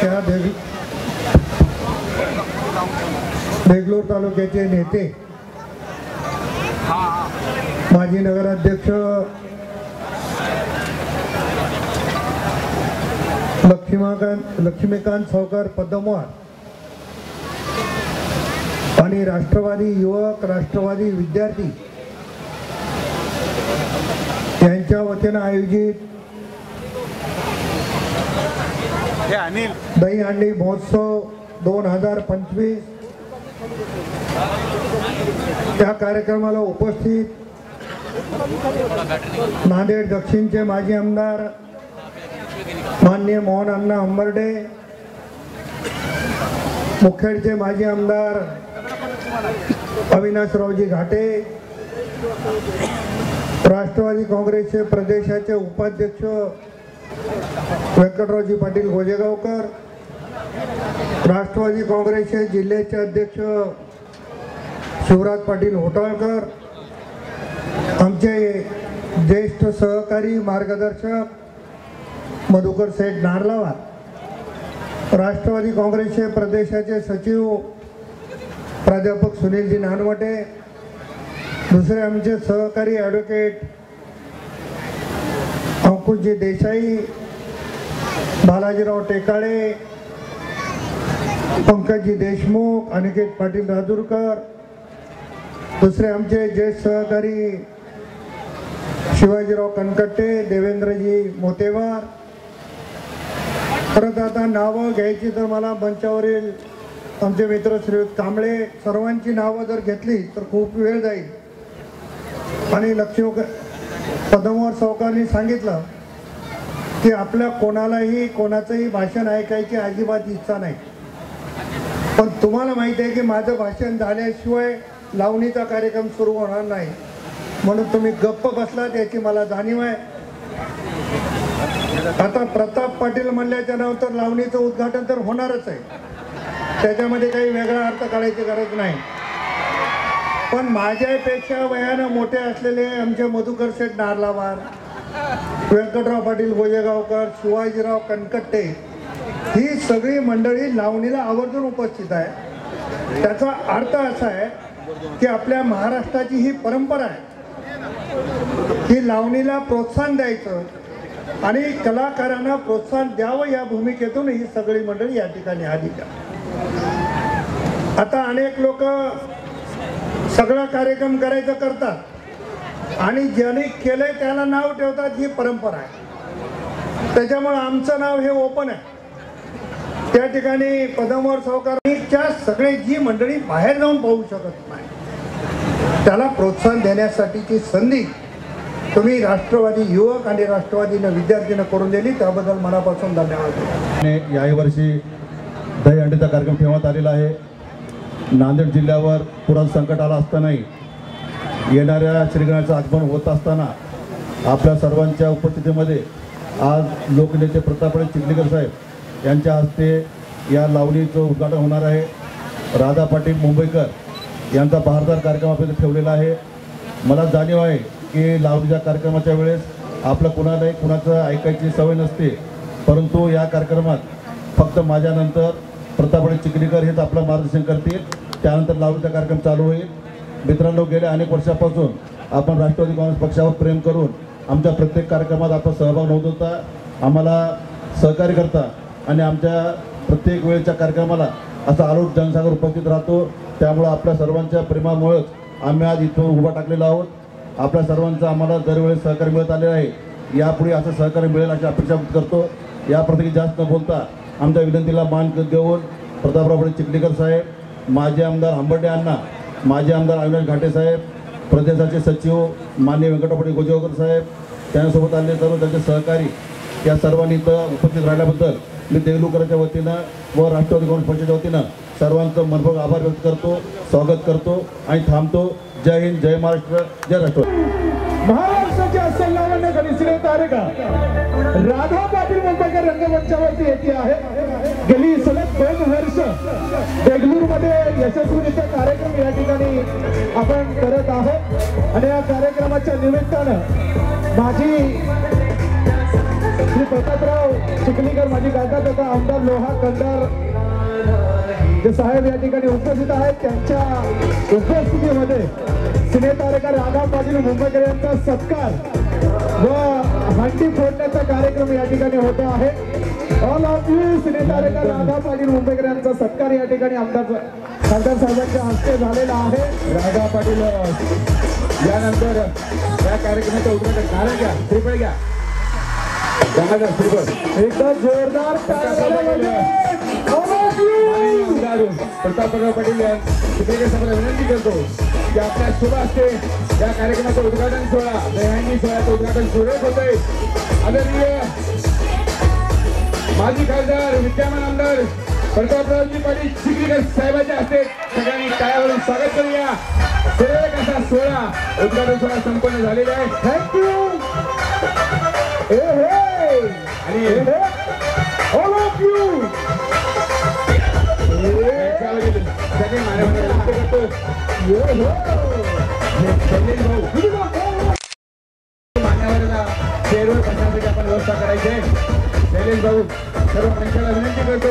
त्या देगलूर तालुक्याचे नेते माजी नगराध्यक्ष लक्ष्मीकांत सावकार पद्मवार आणि राष्ट्रवादी युवक राष्ट्रवादी विद्यार्थी यांच्या वतीनं आयोजित दहीहंडी महोत्सव 2025 त्या कार्यक्रमाला उपस्थित नांदेड दक्षिणचे माजी आमदार माननीय मोहन अण्णा हंबर्डे, मुखेडचे माजी आमदार अविनाशरावजी घाटे, राष्ट्रवादी काँग्रेसचे प्रदेशाचे उपाध्यक्ष व्यंकटरावजी पाटील गोजेगावकर, राष्ट्रवादी काँग्रेसचे जिल्ह्याचे अध्यक्ष शिवराज पाटील होटाळकर, आमचे ज्येष्ठ सहकारी मार्गदर्शक मधुकर सेठ नारलावार, राष्ट्रवादी काँग्रेसचे प्रदेशाचे सचिव प्राध्यापक सुनीलजी नानवटे, दुसरे आमचे सहकारी ॲडव्होकेट अंकुशजी देसाई, बालाजीराव टेकाळे, पंकजजी देशमुख, अनिकेत पाटील राजूरकर, दुसरे आमचे ज्येष्ठ सहकारी शिवाजीराव कनकट्टे, देवेंद्रजी मोतेवार. परत आता नावं घ्यायची तर मला मंचावरील आमचे मित्र श्रीयुत कांबळे सर्वांची नावं जर घेतली तर खूप वेळ जाईल आणि पद्मवार सावकारांनी सांगितलं की आपल्या कोणालाही कोणाचंही भाषण ऐकायची अजिबात इच्छा नाही, पण तुम्हाला माहिती आहे की माझं भाषण झाल्याशिवाय लावणीचा कार्यक्रम सुरू होणार नाही, म्हणून तुम्ही गप्प बसलात याची मला जाणीव आहे. आता प्रताप पाटील म्हणल्याच्या नंतर लावणीचं उद्घाटन तर होणारच आहे, त्याच्यामध्ये काही वेगळा अर्थ काढायची गरज नाही. पण माझ्यापेक्षा वयानं मोठे असलेले आमचे मधुकर सेठ नारलावार, व्यंकटराव पाटील गोजेगावकर, शिवाजीराव कनकट्टे ही सगळी मंडळी लावणीला आवर्जून उपस्थित आहे. त्याचा अर्थ असा आहे की आपल्या महाराष्ट्राची ही परंपरा आहे की लावणीला प्रोत्साहन द्यायचं आणि कलाकारांना प्रोत्साहन द्यावं या भूमिकेतून ही सगळी मंडळी या ठिकाणी आली. आता अनेक लोक सगळा कार्यक्रम करायचं करतात आणि ज्यांनी केलंय त्याला नाव ठेवतात, ही परंपरा आहे. त्याच्यामुळे आमचं नाव हे ओपन आहे. त्या ठिकाणी पद्मवार सावकारांच्या सगळे जी मंडळी बाहेर जाऊन पाहू शकत नाही त्याला प्रोत्साहन देण्यासाठीची संधी तुम्ही राष्ट्रवादी युवक आणि राष्ट्रवादीनं विद्यार्थ्यांना करून दिली, त्याबद्दल मनापासून धन्यवाद. याही वर्षी दहीहंडीचा कार्यक्रम ठेवण्यात आलेला आहे. नांदेड जिल्ह्यावर पुरात संकट आलं असतानाही येणाऱ्या श्रीगणाचं आगमन होत असताना आपल्या सर्वांच्या उपस्थितीमध्ये आज लोकनेते प्रतापराव चिखलीकर साहेब यांच्या हस्ते या लावणीचं उद्घाटन होणार आहे. राधा पाटील मुंबईकर यांचा बहारदार कार्यक्रम आपल्याला ठेवलेला आहे. मला जाणीव आहे की लावणीच्या कार्यक्रमाच्या वेळेस आपलं कुणालाही कुणाचं ऐकायची सवय नसते, परंतु या कार्यक्रमात फक्त माझ्यानंतर प्रतापराव चिखलीकर हेच आपलं मार्गदर्शन करतील. त्यानंतर लावणीचा कार्यक्रम चालू होईल. मित्रांनो, गेल्या अनेक वर्षापासून आपण राष्ट्रवादी काँग्रेस पक्षावर प्रेम करून आमच्या प्रत्येक कार्यक्रमात आपला सहभाग नोंदवता, आम्हाला सहकार्य करता आणि आमच्या प्रत्येक वेळेच्या कार्यक्रमाला असा आलोट जनसागर उपस्थित राहतो. त्यामुळे आपल्या सर्वांच्या प्रेमामुळेच आम्ही आज इथं उभा टाकलेला आहोत. आपल्या सर्वांचं आम्हाला दरवेळेस सहकार्य मिळत आलेलं आहे. यापुढे असं सहकार्य मिळेल अशी अपेक्षा करतो. याप्रती जास्त न बोलता आमच्या विनंतीला मान देऊन प्रतापराव चिखलीकर साहेब, माजी आमदार हंबर्डे अण्णा, माजी आमदार अविनाश घाटे साहेब, प्रदेशाचे सचिव माननीय व्यंकटराव पाटील गोजेगावकर साहेब, त्यांच्यासोबत आलेले सर्व त्यांचे सहकारी या सर्वांनी इथं उपस्थित राहिल्याबद्दल मी देगलूरकरांच्या वतीनं व राष्ट्रवादी काँग्रेस पक्षाच्या वतीनं सर्वांचं मनपूर्वक आभार व्यक्त करतो, स्वागत करतो आणि थांबतो. जय हिंद, जय महाराष्ट्र, जय राष्ट्रवादी. महाराष्ट्राच्या सल्लावाने गणित तारका राधा पाटील मुंबईकर रंगमंचावरती येते आहे. गेली सलग 2 वर्ष देगलूरमध्ये यशस्वीरित्या कार्यक्रम या ठिकाणी आपण करत आहोत आणि या कार्यक्रमाच्या निमित्तानं माझी श्री प्रतापराव चिखलीकर माजी खासदार तथा आमदार लोहा कंदार जे साहेब या ठिकाणी उपस्थित आहेत, त्यांच्या उपस्थितीमध्ये सिनेतारका राधा पाटील मुंबईकर यांचा सत्कार व हंडी फोडण्याचा कार्यक्रम या ठिकाणी होतो आहे. ऑल ऑफ यू सिनेतारका राधा पाटील मुंबईकर यांचा सत्कार या ठिकाणी आमदार खासदार साहेबांच्या हस्ते झालेला आहे. राधा पाटील यानंतर या कार्यक्रमाचं उद्घाटन कारण घ्या, श्रीफळ घ्या, गंगाधर श्रीफळ. एकदा जोरदार टाळ्या झाल्या पाहिजे. All of you. Prataprao Patil Chikhlikar साहेबांना विनंती करतो की आपल्या शुभ हस्ते या कार्यक्रमाचं उद्घाटन सोहळा, दहीहंडी सोहळ्याचं उद्घाटन सुरेख होत आहे. आदरणीय माजी खासदार विद्यमान आमदार प्रतापरावजी पाटील चिखलीकर साहेबांच्या हस्ते सगळ्यांनी टाळ्यावरून स्वागत करूया. सुरेख असा सोहळा, उद्घाटन सोहळा संपन्न झालेला आहे. थँक्यू. आणि ऑल ऑफ यू. सगळे मान्यवर व्यक्त करतो. शैलेश भाऊ मान्यवरांना चेअरवर बसण्यासाठी आपण व्यवस्था करायची आहे. शैलेश भाऊ सर्व मंचाला विनंती करतो.